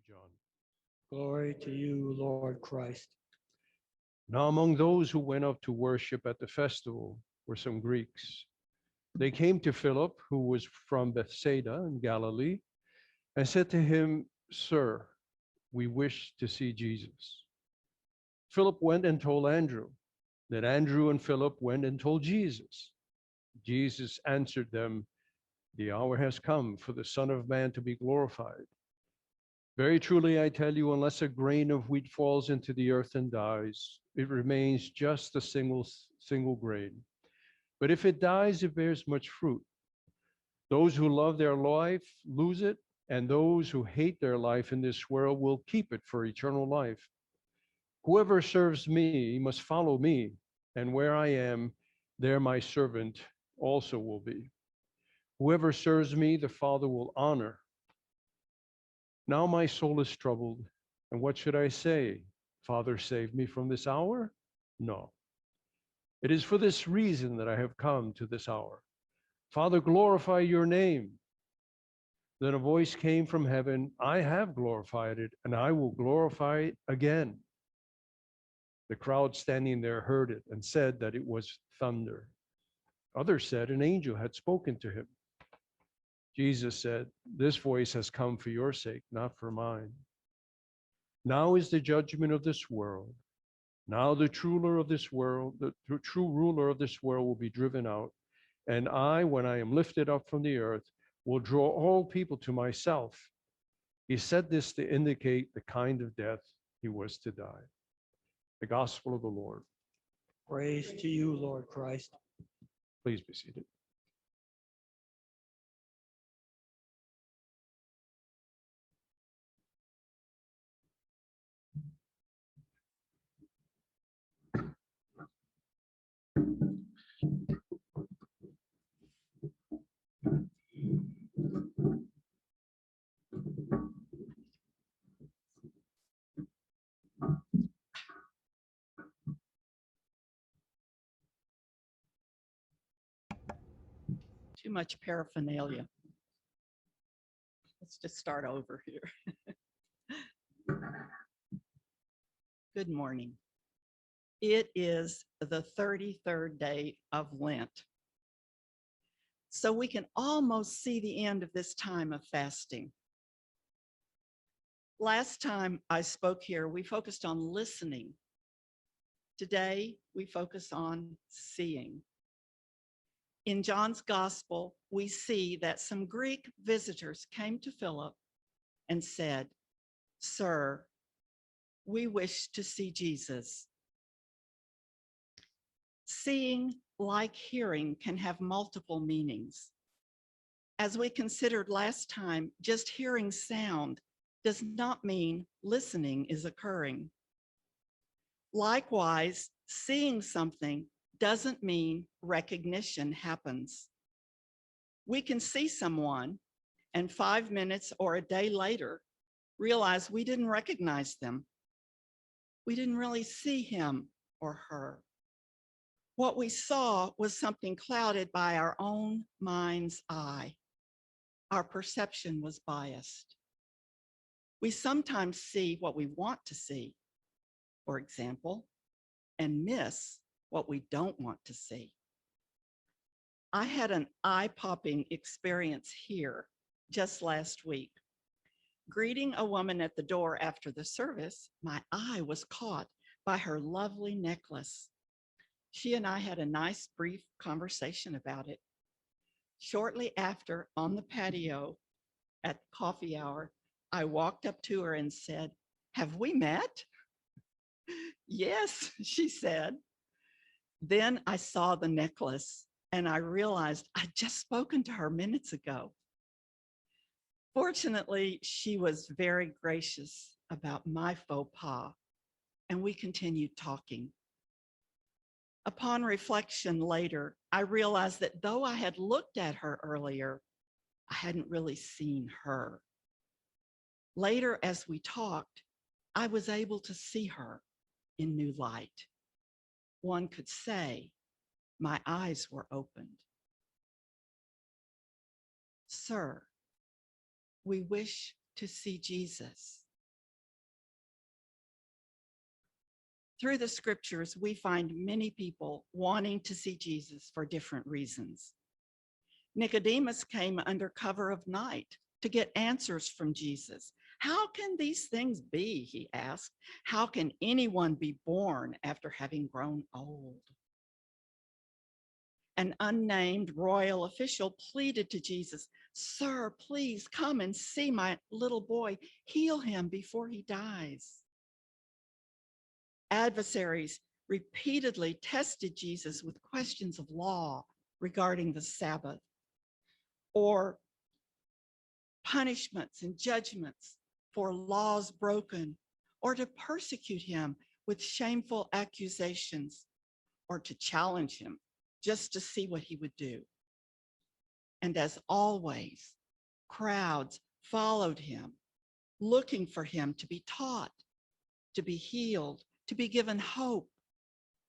John. Glory to you, Lord Christ. Now, among those who went up to worship at the festival were some Greeks. They came to Philip, who was from Bethsaida in Galilee, and said to him, "Sir, we wish to see Jesus." Philip went and told Andrew. Then Andrew and Philip went and told Jesus. Jesus answered them, "The hour has come for the Son of Man to be glorified. Very truly, I tell you, unless a grain of wheat falls into the earth and dies, it remains just a single grain. But if it dies, it bears much fruit. Those who love their life lose it, and those who hate their life in this world will keep it for eternal life. Whoever serves me must follow me, and where I am, there my servant also will be. Whoever serves me, the Father will honor. Now my soul is troubled, and what should I say? Father, save me from this hour? No. It is for this reason that I have come to this hour. Father, glorify your name. Then a voice came from heaven, I have glorified it, and I will glorify it again. The crowd standing there heard it and said that it was thunder. Others said an angel had spoken to him. Jesus said, "This voice has come for your sake, not for mine. Now is the judgment of this world. Now the true ruler of this world, the true ruler of this world will be driven out. And I, when I am lifted up from the earth, will draw all people to myself." He said this to indicate the kind of death he was to die. The gospel of the Lord. Praise to you, Lord Christ. Please be seated. Too much paraphernalia. Let's just start over here. Good morning. It is the 33rd day of Lent. So we can almost see the end of this time of fasting. Last time I spoke here, we focused on listening. Today, we focus on seeing. In John's gospel, we see that some Greek visitors came to Philip and said, "Sir, we wish to see Jesus." Seeing, like hearing, can have multiple meanings. As we considered last time, just hearing sound does not mean listening is occurring. Likewise, seeing something doesn't mean recognition happens. We can see someone and 5 minutes or a day later realize we didn't recognize them. We didn't really see him or her. What we saw was something clouded by our own mind's eye. Our perception was biased. We sometimes see what we want to see, for example, and miss what we don't want to see. I had an eye-popping experience here just last week. Greeting a woman at the door after the service, my eye was caught by her lovely necklace. She and I had a nice brief conversation about it. Shortly after, on the patio at coffee hour, I walked up to her and said, "Have we met?" "Yes," she said. Then I saw the necklace and I realized I'd just spoken to her minutes ago. Fortunately, she was very gracious about my faux pas, and we continued talking. Upon reflection later, I realized that though I had looked at her earlier, I hadn't really seen her. Later, as we talked, I was able to see her in new light. One could say my eyes were opened. "Sir, we wish to see Jesus." Through the scriptures, we find many people wanting to see Jesus for different reasons. Nicodemus came under cover of night to get answers from Jesus. How can these things be? He asked. How can anyone be born after having grown old? An unnamed royal official pleaded to Jesus, "Sir, please come and see my little boy. Heal him before he dies." Adversaries repeatedly tested Jesus with questions of law regarding the Sabbath, or punishments and judgments for laws broken, or to persecute him with shameful accusations, or to challenge him just to see what he would do. And as always, crowds followed him, looking for him to be taught, to be healed, to be given hope,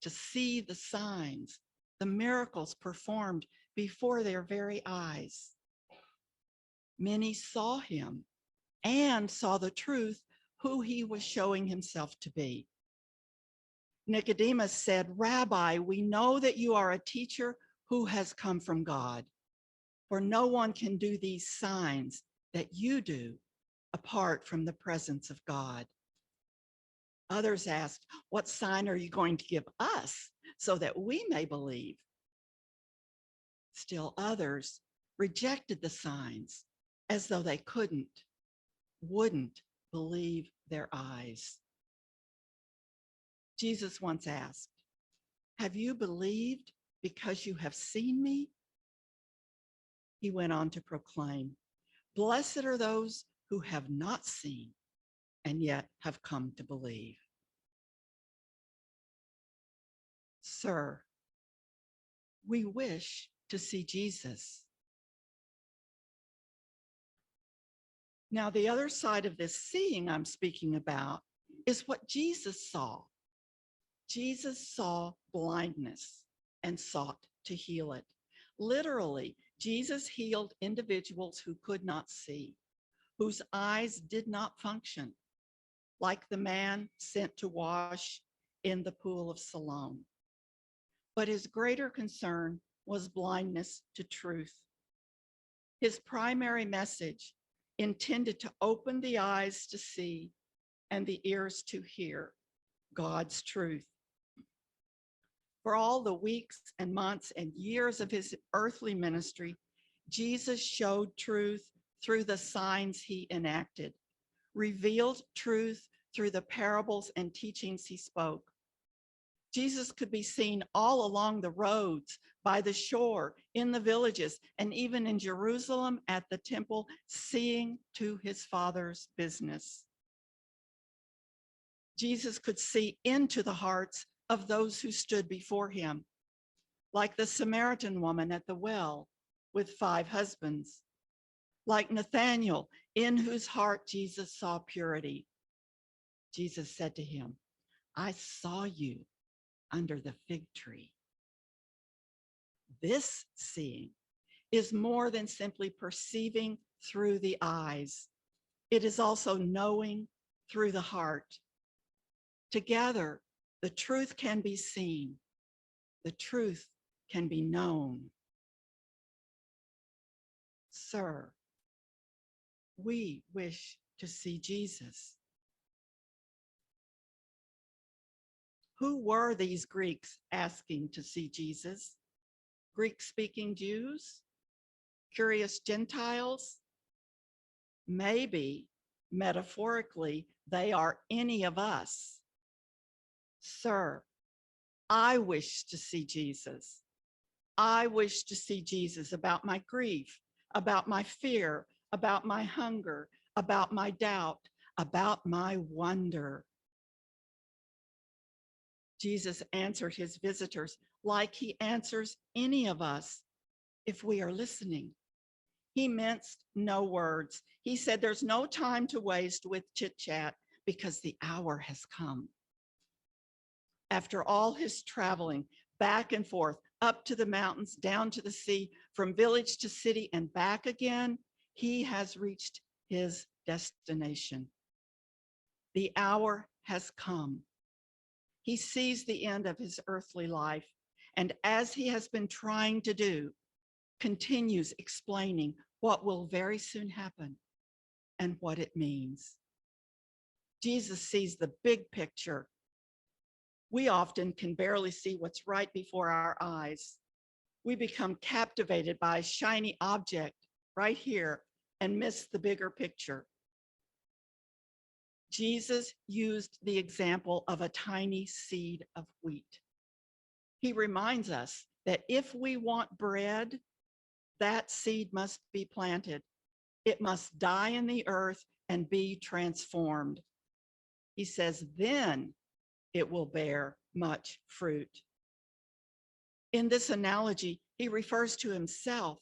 to see the signs, the miracles performed before their very eyes. Many saw him and saw the truth, who he was showing himself to be. Nicodemus said, "Rabbi, we know that you are a teacher who has come from God, for no one can do these signs that you do apart from the presence of God." Others asked, "What sign are you going to give us so that we may believe?" Still others rejected the signs as though they wouldn't believe their eyes. Jesus once asked, "Have you believed because you have seen me?" He went on to proclaim, "Blessed are those who have not seen and yet have come to believe." Sir, we wish to see Jesus. Now, the other side of this seeing I'm speaking about is what Jesus saw. Jesus saw blindness and sought to heal it. Literally, Jesus healed individuals who could not see, whose eyes did not function, like the man sent to wash in the pool of Siloam. But his greater concern was blindness to truth. His primary message intended to open the eyes to see and the ears to hear God's truth. For all the weeks and months and years of his earthly ministry, Jesus showed truth through the signs he enacted, revealed truth through the parables and teachings he spoke. Jesus could be seen all along the roads, by the shore, in the villages, and even in Jerusalem at the temple, seeing to his Father's business. Jesus could see into the hearts of those who stood before him, like the Samaritan woman at the well with 5 husbands, like Nathanael, in whose heart Jesus saw purity. Jesus said to him, "I saw you under the fig tree." This seeing is more than simply perceiving through the eyes. It is also knowing through the heart. Together, the truth can be seen. The truth can be known. Sir, we wish to see Jesus. Who were these Greeks asking to see Jesus? Greek-speaking Jews? Curious Gentiles? Maybe, metaphorically, they are any of us. Sir, I wish to see Jesus. I wish to see Jesus about my grief, about my fear, about my hunger, about my doubt, about my wonder. Jesus answered his visitors like he answers any of us if we are listening. He minced no words. He said there's no time to waste with chit-chat because the hour has come. After all his traveling back and forth, up to the mountains, down to the sea, from village to city and back again, he has reached his destination. The hour has come. he sees the end of his earthly life, and as he has been trying to do, continues explaining what will very soon happen and what it means. Jesus sees the big picture. We often can barely see what's right before our eyes. We become captivated by a shiny object right here and miss the bigger picture. Jesus used the example of a tiny seed of wheat. He reminds us that if we want bread, that seed must be planted. It must die in the earth and be transformed. He says, then it will bear much fruit. In this analogy, he refers to himself.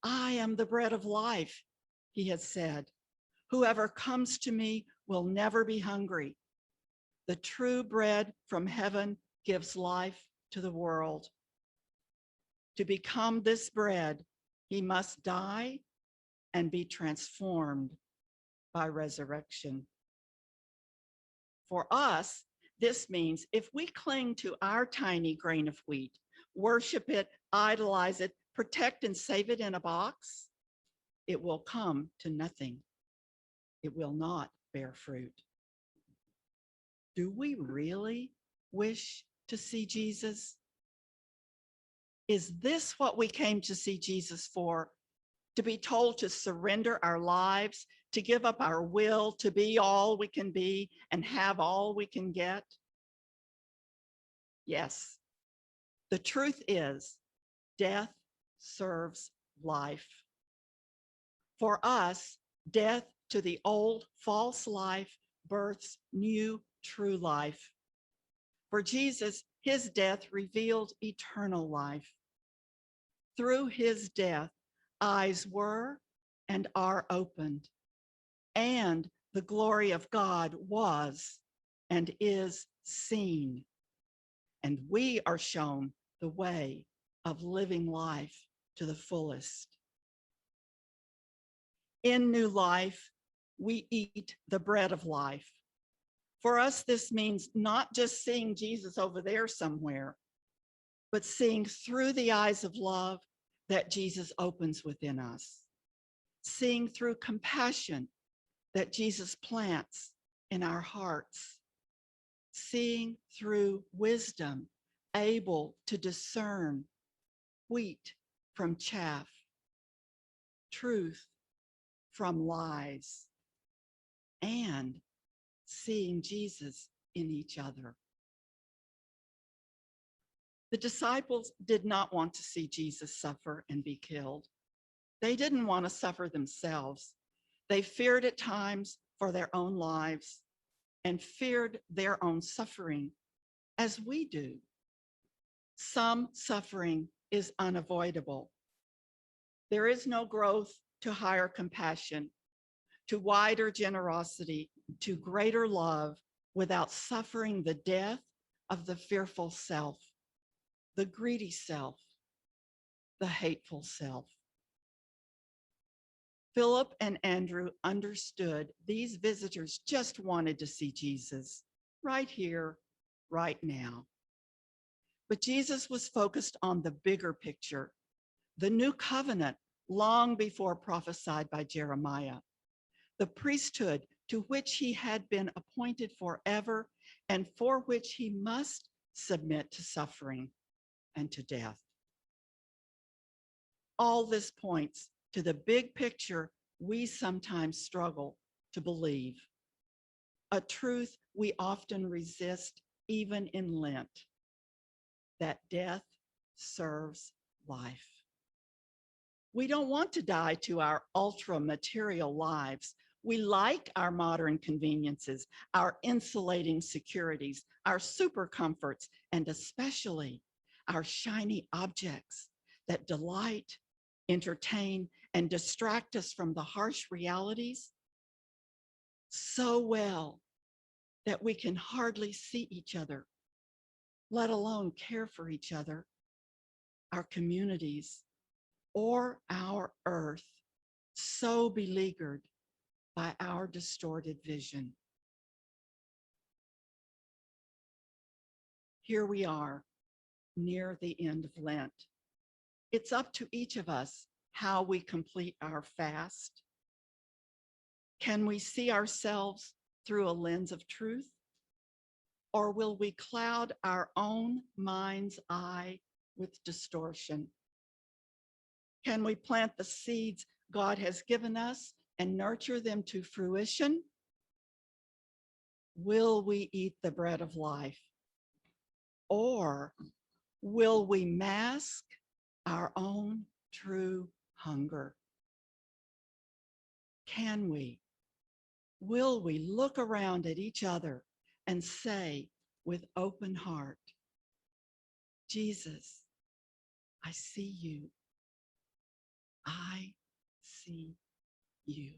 I am the bread of life, he has said. Whoever comes to me will never be hungry. The true bread from heaven gives life to the world. To become this bread, he must die and be transformed by resurrection. For us, this means if we cling to our tiny grain of wheat, worship it, idolize it, protect and save it in a box, it will come to nothing. It will not bear fruit. Do we really wish to see Jesus? Is this what we came to see Jesus for? To be told to surrender our lives, to give up our will, to be all we can be and have all we can get? Yes. The truth is, death serves life. For us, death to the old false life births new true life. For Jesus, his death revealed eternal life. Through his death, eyes were and are opened, and the glory of God was and is seen. And we are shown the way of living life to the fullest. In new life, we eat the bread of life. For us, this means not just seeing Jesus over there somewhere, but seeing through the eyes of love that Jesus opens within us, seeing through compassion that Jesus plants in our hearts, seeing through wisdom, able to discern wheat from chaff, truth from lies, and seeing Jesus in each other. The disciples did not want to see Jesus suffer and be killed. They didn't want to suffer themselves. They feared at times for their own lives and feared their own suffering, as we do. Some suffering is unavoidable. There is no growth to higher compassion, to wider generosity, to greater love without suffering the death of the fearful self, the greedy self, the hateful self. Philip and Andrew understood these visitors just wanted to see Jesus right here, right now. But Jesus was focused on the bigger picture, the new covenant long before prophesied by Jeremiah, the priesthood to which he had been appointed forever and for which he must submit to suffering and to death. All this points to the big picture we sometimes struggle to believe, a truth we often resist even in Lent, that death serves life. We don't want to die to our ultra-material lives. We like our modern conveniences, our insulating securities, our super comforts, and especially our shiny objects that delight, entertain, and distract us from the harsh realities so well that we can hardly see each other, let alone care for each other, our communities, or our earth, so beleaguered by our distorted vision. here we are near the end of Lent. It's up to each of us how we complete our fast. Can we see ourselves through a lens of truth? Or will we cloud our own mind's eye with distortion? Can we plant the seeds God has given us and nurture them to fruition? Will we eat the bread of life? Or will we mask our own true hunger? Can we? Will we look around at each other and say with open heart, Jesus, I see you. I see you.